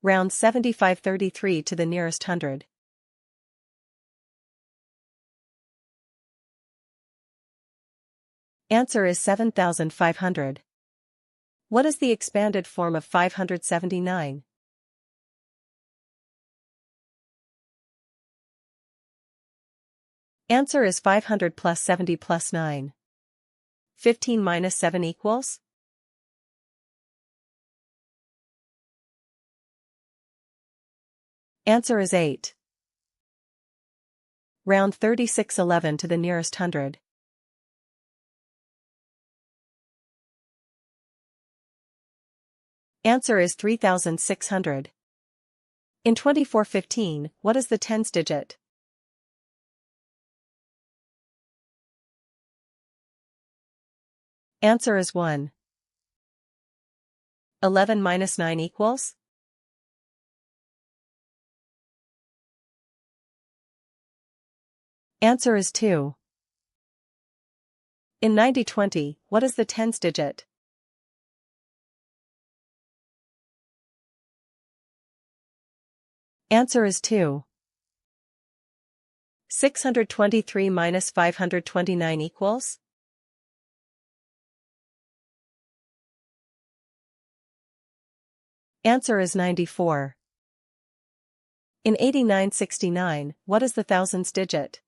Round 7533 to the nearest hundred. Answer is 7,500. What is the expanded form of 579? Answer is 500 plus 70 plus 9. 15 minus 7 equals? Answer is 8. Round 3611 to the nearest hundred. Answer is 3,600. In 2415, what is the tens digit? Answer is 1. 11 minus 9 equals? Answer is 2. In 9020, what is the tens digit? Answer is 2. 623 minus 529 equals? Answer is 94. In 8969, what is the thousands digit?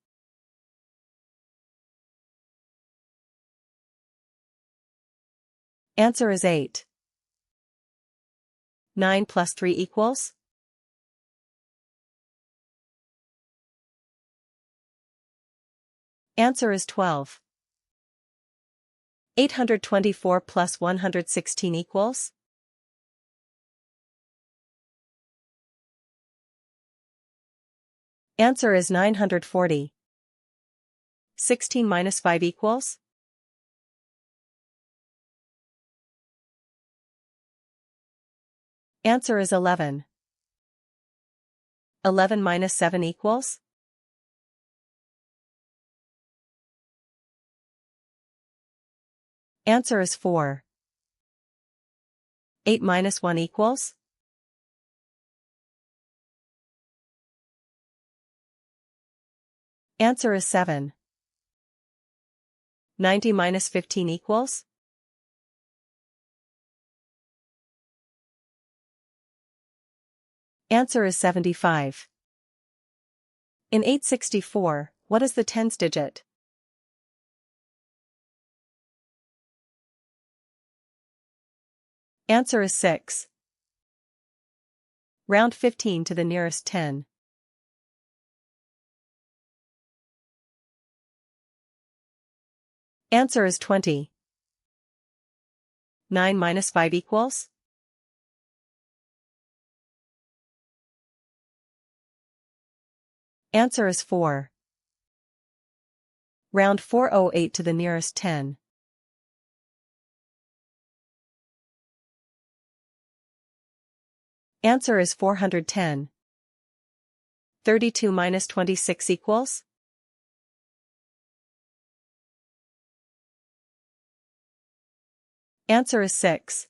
Answer is 8. 9 plus 3 equals? Answer is 12. 824 plus 116 equals? Answer is 940. 16 minus 5 equals? Answer is 11. 11 minus 7 equals? Answer is 4. 8 minus 1 equals? Answer is 7. 90 minus 15 equals? Answer is 75. In 864, what is the tens digit? Answer is 6. Round 15 to the nearest 10. Answer is 20. 9 minus 5 equals? Answer is 4. Round 408 to the nearest 10. Answer is 410. 32 minus 26 equals? Answer is 6.